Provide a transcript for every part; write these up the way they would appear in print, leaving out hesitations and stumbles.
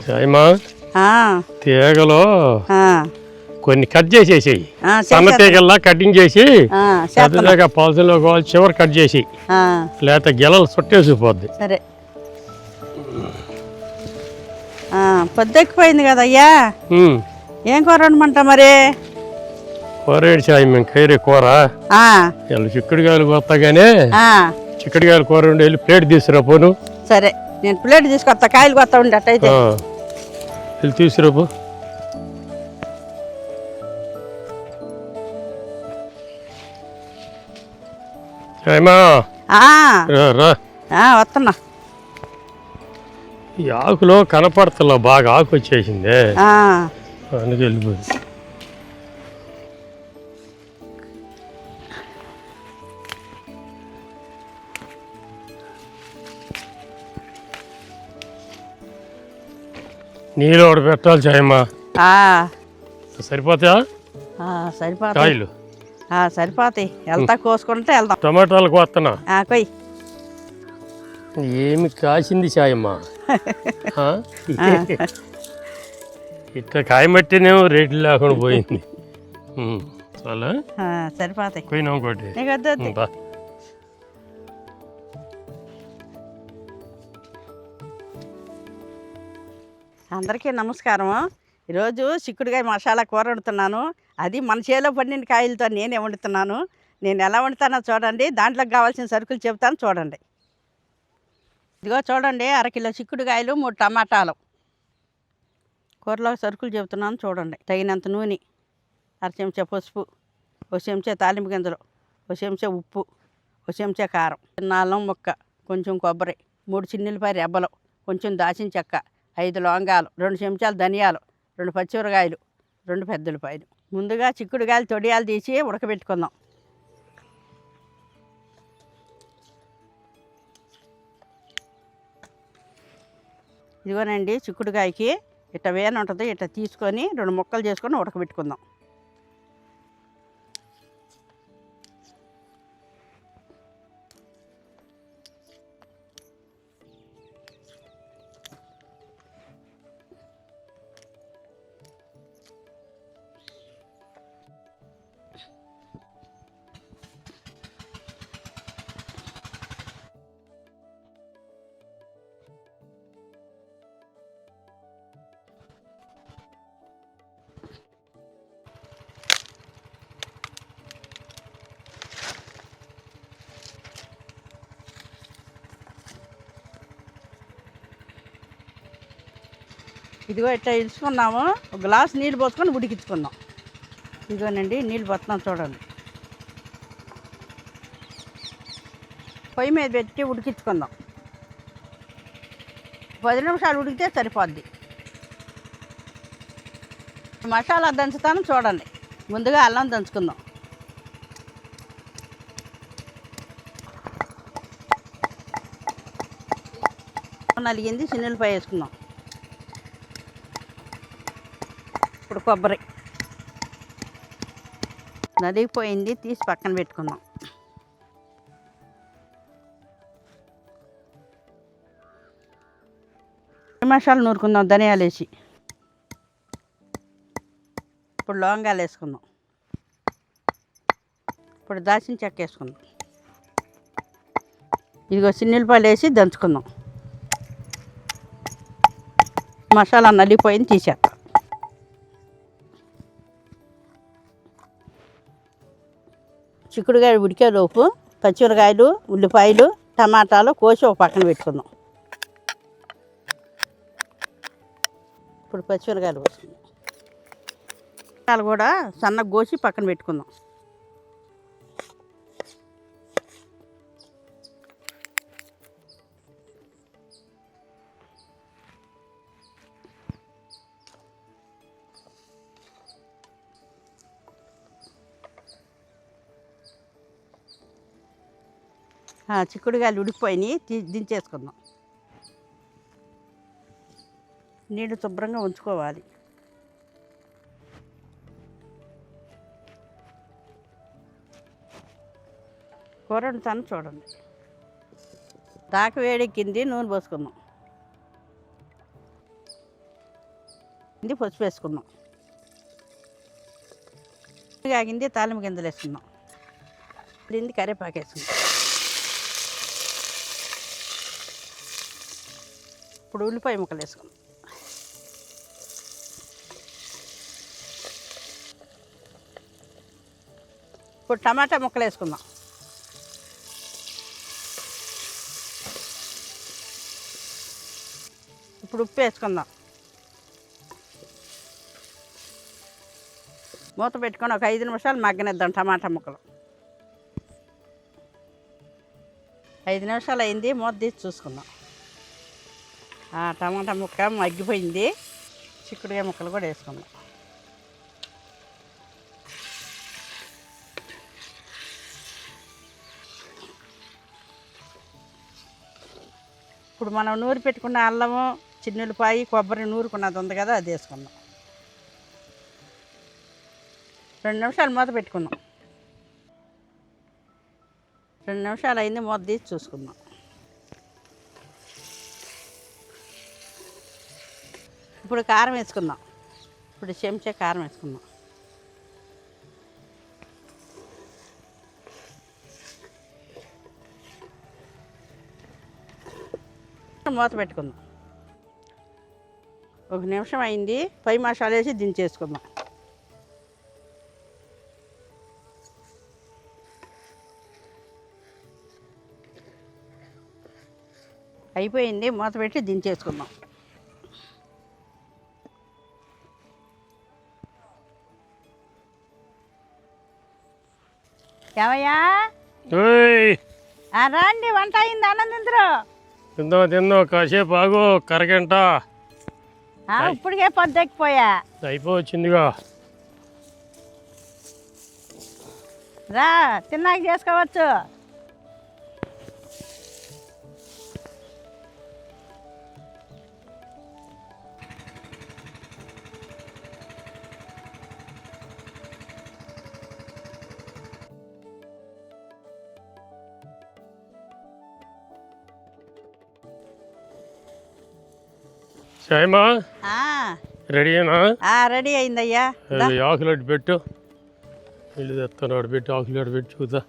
చాయమా తీగలో కొన్ని కట్ చేసేసేయి. సన్న తీగల్లా కటింగ్ చేసి పెద్దగా పాలసీలో చివరి కట్ చేసి లేకపోతే గెలలు చుట్టేసిపోద్ది. సరే పొద్దెక్కిపోయింది కదయ్యా, ఏం కూర వండమంటా మరి? కూర ఏడు చాయ్ మేము కైరే కూర ఇలా చిక్కుడుకాయలు కొత్తగానే చిక్కుడుకాయలు కూర ఉండి వెళ్ళి ప్లేట్ తీసుకురా పోను. సరే నేను ప్లేట్ తీసుకొస్తా, కాయలు కొత్త ఉండి అట్టయితే వెళ్ళి తీసుకురాపో. వస్తున్నా. ఈ ఆకులో కనపడతలో బాగా ఆకు వచ్చేసిందే, అందుకు వెళ్ళిపోయింది. నీళ్ళు ఒకటి పెట్టాలి చాయమ్మా. సరిపోతాయా? సరిపోతాయి, సరిపోతాయి. వెళ్తా కోసుకుంటే వెళ్దాం. టమాటాలు కోస్తున్నా. కొయ్యి. ఏమి కాసింది చాయమ్మా. ఇట్లా కాయమట్టినేమో రేట్లు లేకుండా పోయింది. చాలా సరిపోతాయి. పోయినా ఇంకోటి. అందరికీ నమస్కారం. ఈరోజు చిక్కుడుకాయ మసాలా కూర వండుతున్నాను. అది మన చేలో పండిన కాయలతో నేనే వండుతున్నాను. నేను ఎలా వండుతానో చూడండి. దాంట్లోకి కావాల్సిన సరుకులు చెబుతాను చూడండి. ఇదిగో చూడండి, 1 కిలో చిక్కుడుకాయలు, 3 టమాటాలు. కూరలో సరుకులు చెబుతున్నాను చూడండి. తగినంత నూనె, 1 చెంచా పసుపు, 1 చెంచా తాలింపు గింజలు, 1 చెంచా ఉప్పు, 1 చెంచా కారం, 4 అల్లం ముక్క, కొంచెం కొబ్బరి, 3 చిన్నులపాయ రెబ్బలు, కొంచెం దాచిన చెక్క, 5 లవంగాలు, 2 చెంచాలు ధనియాలు, 2 పచ్చిమిరకాయలు, 2 పెద్ద ఉల్లిపాయలు. ముందుగా చిక్కుడుకాయలు తొడియాలు తీసి ఉడకబెట్టుకుందాం. ఇదిగోనండి, చిక్కుడుకాయకి ఇట్ట వేన ఉంటుంది, ఇట్ట తీసుకొని 2 ముక్కలు చేసుకొని ఉడకబెట్టుకుందాం. ఇదిగో ఇట్లా ఇలుచుకున్నాము. 1 గ్లాస్ నీళ్ళు పోసుకొని ఉడికించుకుందాం. ఇదిగోనండి, నీళ్ళు పోతున్నాం చూడండి. పొయ్యి మీద పెట్టి ఉడికించుకుందాం. 10 నిమిషాలు ఉడికితే సరిపోద్ది. మసాలా దంచుతాను చూడండి. ముందుగా అల్లం దంచుకుందాం. నలిగింది, చిన్నులపాయ వేసుకుందాం. ఇప్పుడు కొబ్బరి నలిగిపోయింది, తీసి పక్కన పెట్టుకుందాం. మసాలా నూరుకుందాం ధనియాలు వేసి. ఇప్పుడు లవంగాలు వేసుకుందాం. ఇప్పుడు దాచిన చెక్క వేసుకుందాం. ఇదిగో చిన్నులపాయలు వేసి దంచుకుందాం. మసాలా నలిగిపోయింది, తీసేద్దాం. చిక్కుడుకాయ ఉడికేలోపు పచ్చిమిరకాయలు, ఉల్లిపాయలు, టమాటాలు కోసి ఒక పక్కన పెట్టుకుందాం. ఇప్పుడు పచ్చిమిరకాయలు కోసుకుందాం. టమాటాలు కూడా సన్నగా కోసి పక్కన పెట్టుకుందాం. చిక్కుడుకాయలు ఉడికిపోయినాయి, దించేసుకుందాం. నీళ్ళు శుభ్రంగా ఉంచుకోవాలి. కూర వండుతాను చూడండి. దాకా వేడెక్కింది, నూనె పోసుకుందాం. ఇది పసుపు వేసుకున్నాం. ఆగింది తాలింపు గింజలు వేసుకున్నాం. ఇది కరివేపాకు వేసుకున్నాం. ఇప్పుడు ఉల్లిపాయ ముక్కలు వేసుకున్నాం. ఇప్పుడు టమాటా ముక్కలు వేసుకుందాం. ఇప్పుడు ఉప్పు వేసుకుందాం. మూత పెట్టుకొని ఒక 5 నిమిషాలు మగ్గనిద్దాం టమాటా ముక్కలు. 5 నిమిషాలు అయింది, మూత తీసి చూసుకుందాం. టమాటా ముక్క మగ్గిపోయింది. చిక్కుడుకాయ ముక్కలు కూడా వేసుకుందాం. ఇప్పుడు మనం నూరి పెట్టుకున్న అల్లము, చిన్నులపాయి, కొబ్బరి నూరుకున్నది ఉంది కదా, అది వేసుకుందాం. 2 నిమిషాలు మూత పెట్టుకుందాం. 2 నిమిషాలు అయింది, మూత తీసి చూసుకుందాం. ఇప్పుడు కారం వేసుకుందాం. ఇప్పుడు చెంచా కారం వేసుకుందాం. మూత పెట్టుకుందాం. 1 నిమిషం అయింది, పై మసాలా వేసి దించేసుకుందాం. అయిపోయింది, మూత పెట్టి దించేసుకుందాం. ఏమయ్యా రండి, వంట అయింది, ఆనందించరు. తిందో కాసేపు ఆగు, కరగంట. ఇప్పటికే పొద్దెక్కిపోయా. అయిపోవచ్చిందిగా. రా, తిన్నాక చేసుకోవచ్చు. సాయమా రెడీనా? రెడీ అయిందయ్యా. ఆకులెట్ పెట్టు, ఇల్లు తెస్తాను. పెట్టి ఆకులెట్ పెట్టి చూద్దా.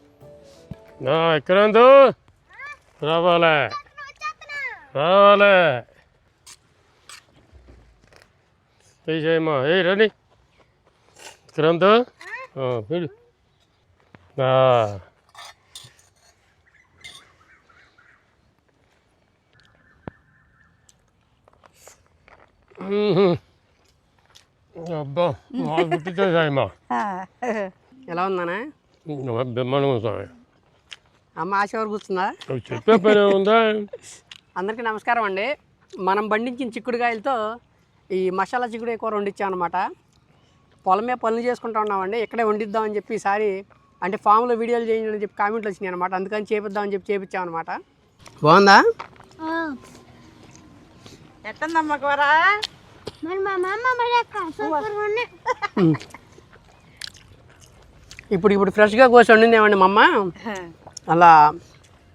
ఎక్కడందు రావాలే రావాలే. ఏ సాయమా, ఏ రండి. ఎక్కడందు పెడు. అబ్బా గుర్తించాయమ్మా. ఎలా ఉందానా? బ్రహ్మాండంగా సార్. అమ్మ ఆశవర్ కూర్చుందా? చెప్పే పని ఉందా? అందరికీ నమస్కారం అండి. మనం పండించిన చిక్కుడుకాయలతో ఈ మసాలా చిక్కుడుకాయ కూర వండించాం అనమాట. పొలమే పనులు చేసుకుంటా ఉన్నామండి. ఇక్కడే వండిద్దామని చెప్పి ఈసారి అంటే ఫామ్లో వీడియోలు చేయండి అని చెప్పి కామెంట్లు వచ్చినాయి అనమాట. అందుకని చేపిద్దామని చెప్పి చేపించామన్నమాట. బాగుందా? ఎట్టందమ్మా కూర? ఇప్పుడు ఫ్రెష్గా కోసి వండిందేమండి మా అమ్మ. అలా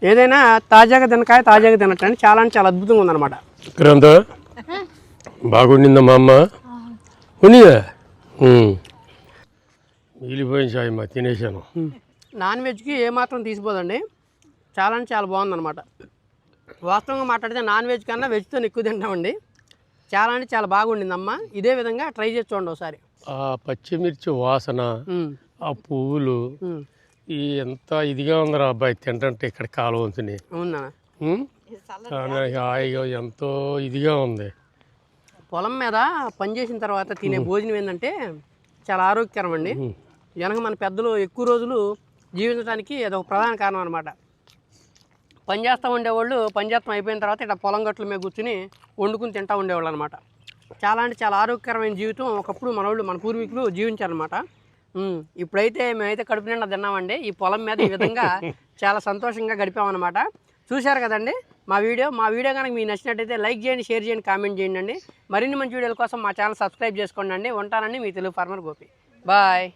ఏదైనా తాజాగా తినకాయ తాజాగా తినట్టండి. చాలా అంటే చాలా అద్భుతంగా ఉందన్నమాట. బాగుండిందా మా అమ్మ? ఉన్నిగా మిగిలిపోయింది సాయమ్మా, తినేసాను. నాన్ వెజ్కి ఏమాత్రం తీసిపోదండి. చాలా అంటే చాలా బాగుందన్నమాట. వాస్తవంగా మాట్లాడితే నాన్ వెజ్ కన్నా వెజ్తో ఎక్కువ తింటామండి. చాలా అంటే చాలా బాగుండిందమ్మా. ఇదే విధంగా ట్రై చేసి చూడండి ఒకసారి. ఆ పచ్చిమిర్చి వాసన, ఆ పువ్వులు ఎంత ఇదిగా ఉందరా అబ్బాయి తింటే ఇక్కడ కాలువంతుని. అవునా? హాయిగా ఎంతో ఇదిగా ఉంది. పొలం మీద పనిచేసిన తర్వాత తినే భోజనం ఏంటంటే చాలా ఆరోగ్యకరం అండి. వెనక మన పెద్దలు ఎక్కువ రోజులు జీవించడానికి అదొక ప్రధాన కారణం అనమాట. పనిచేస్తూ ఉండేవాళ్ళు పనిచేస్తాం అయిపోయిన తర్వాత ఇట్లా పొలం గట్ల మీద కూర్చుని వండుకుని తింటూ ఉండేవాళ్ళు అనమాట. చాలా అంటే చాలా ఆరోగ్యకరమైన జీవితం ఒకప్పుడు మన పూర్వీకులు జీవించారనమాట. ఇప్పుడైతే మేమైతే కడుపు నిండా తిన్నామండి. ఈ పొలం మీద ఈ విధంగా చాలా సంతోషంగా గడిపామన్నమాట. చూశారు కదండి మా వీడియో కనుక మీకు నచ్చినట్టయితే లైక్ చేయండి, షేర్ చేయండి, కామెంట్ చేయండి అండి. మరిన్ని మంచి వీడియోల కోసం మా ఛానల్ సబ్స్క్రైబ్ చేసుకోండి అండి. ఉంటానండి మీ తెలుగు ఫార్మర్ గోపి. బాయ్.